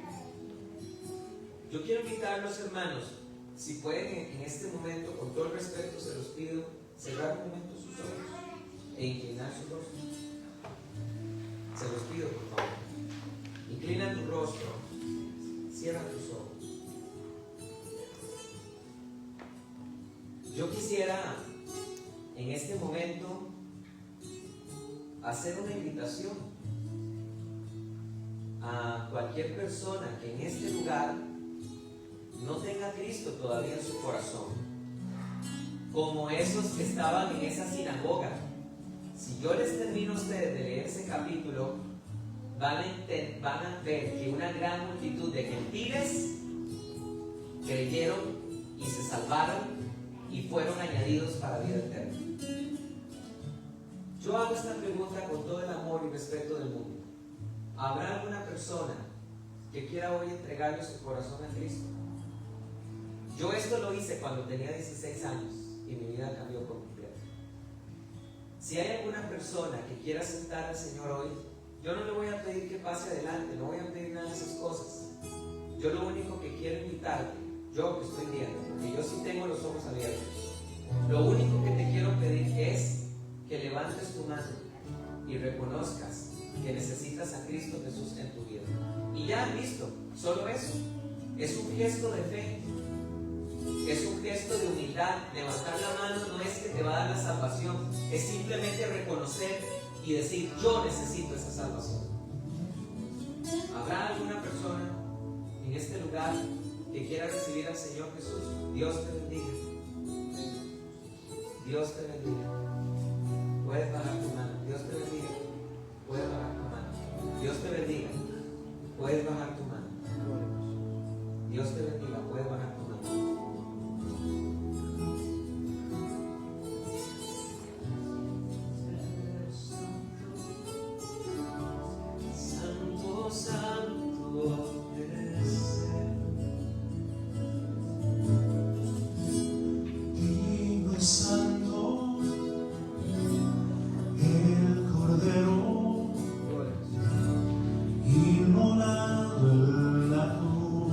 Yo quiero invitar a los hermanos, si pueden en este momento, con todo el respeto, se los pido, cerrar un momento sus ojos e inclinar su rostro. Se los pido, por favor. Inclina tu rostro, cierra tus ojos. Yo quisiera en este momento hacer una invitación a cualquier persona que en este lugar no tenga a Cristo todavía en su corazón, como esos que estaban en esa sinagoga. Si yo les termino a ustedes de leer ese capítulo, van a ver que una gran multitud de gentiles creyeron y se salvaron y fueron añadidos para vida eterna. Yo hago esta pregunta con todo el amor y respeto del mundo. ¿Habrá alguna persona que quiera hoy entregarle su corazón a Cristo? Yo esto lo hice cuando tenía 16 años y mi vida cambió por completo. Si hay alguna persona que quiera aceptar al Señor hoy, yo no le voy a pedir que pase adelante, no voy a pedir nada de esas cosas. Yo lo único que quiero invitarte, yo que estoy viendo, porque yo sí tengo los ojos abiertos, lo único que te quiero pedir es que levantes tu mano y reconozcas que necesitas a Cristo Jesús en tu vida. Y ya, listo, solo eso. Es un gesto de fe, es un gesto de humildad. Levantar la mano no es que te va a dar la salvación, es simplemente reconocer y decir: yo necesito esa salvación. ¿Habrá alguna persona en este lugar que quiera recibir al Señor Jesús? Dios te bendiga. Dios te bendiga. Puedes bajar tu mano. Dios te bendiga. Puedes bajar tu mano. Dios te bendiga. Puedes bajar tu mano. Dios te bendiga. Puedes bajar tu mano. Santo, santo eres. Digno es santo el Cordero, inmolado en la cruz.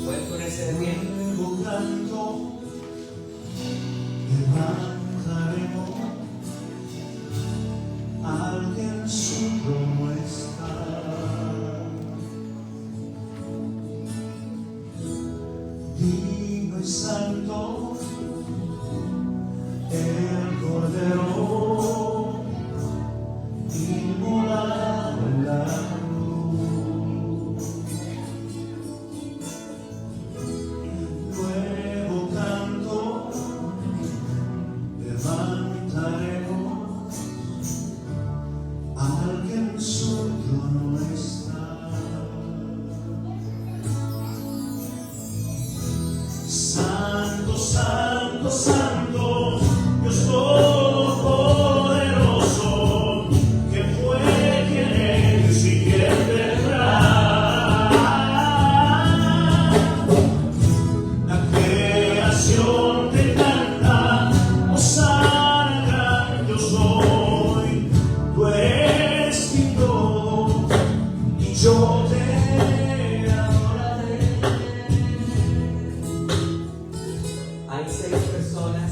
Puedes ponerse de pie. Nuevo canto levantaremos al que en su trono está. Digno y santo el Cordero, inmolado en la cruz. Santo, Dios todopoderoso, que fue, quien es y quien vendrá. La creación te canta, Hosana, yo soy, tú eres mi todo, y yo te adoraré. Hay 6 personas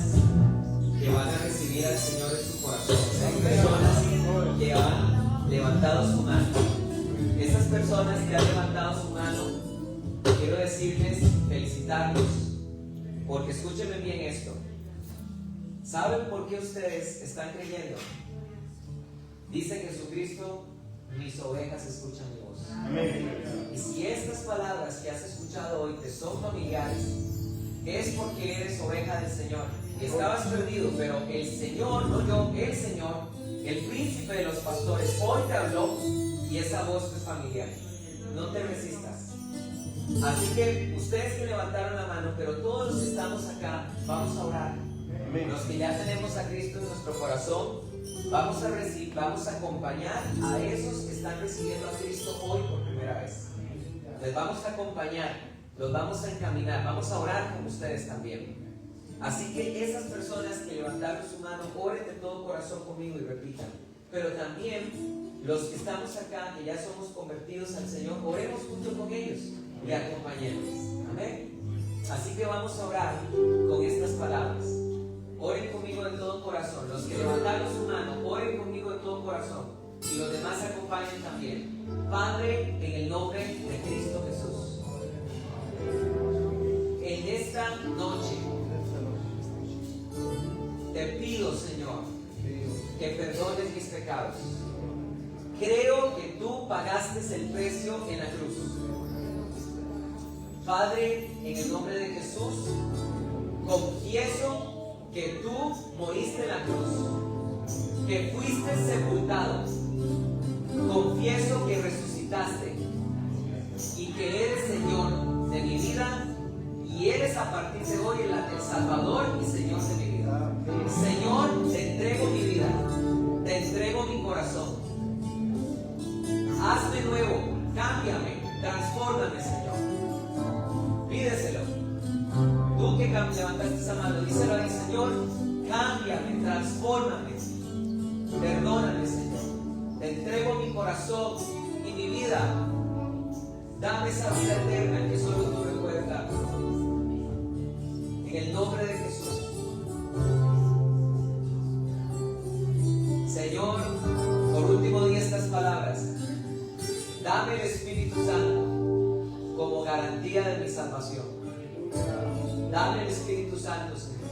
que van a recibir al Señor en su corazón. 6 personas que han levantado su mano. Esas personas que han levantado su mano, quiero decirles, felicitarlos, porque escúchenme bien esto. ¿Saben por qué ustedes están creyendo? Dice Jesucristo: mis ovejas escuchan mi voz. Amén. Y si estas palabras que has escuchado hoy te son familiares, es porque eres oveja del Señor. Y estabas perdido, pero el Señor, no yo, el Señor, el príncipe de los pastores, hoy te habló y esa voz te es familiar. No te resistas. Así que ustedes que levantaron la mano, pero todos los que estamos acá, vamos a orar. Amén. Los que ya tenemos a Cristo en nuestro corazón, vamos a acompañar a esos que están recibiendo a Cristo hoy por primera vez. Les vamos a acompañar, los vamos a encaminar, vamos a orar con ustedes también. Así que esas personas que levantaron su mano, oren de todo corazón conmigo y repitan. Pero también los que estamos acá, que ya somos convertidos al Señor, oremos junto con ellos y acompañemos. Amén. Así que vamos a orar con estas palabras. Oren conmigo de todo corazón. Los que levantaron su mano, oren conmigo de todo corazón. Y los demás acompañen también. Padre, en el nombre de Cristo Jesús, en esta noche te pido, Señor, que perdones mis pecados. Creo que tú pagaste el precio en la cruz. Padre, en el nombre de Jesús, confieso que tú moriste en la cruz, que fuiste sepultado. Confieso que resucitaste y que eres Señor de mi vida y eres a partir de hoy el Salvador y Señor de mi vida. Señor, te entrego mi vida, te entrego mi corazón. Hazme nuevo, cámbiame, transfórmame, Señor. Pídeselo. Tú que levantaste esa mano, díselo ahí: Señor, cámbiame, transfórmame, perdóname, Señor. Te entrego mi corazón y mi vida. Dame esa vida eterna que solo tú me puedes dar. En el nombre de Jesús. Señor, por último di estas palabras: dame el Espíritu Santo como garantía de mi salvación. Dame el Espíritu Santo, Señor.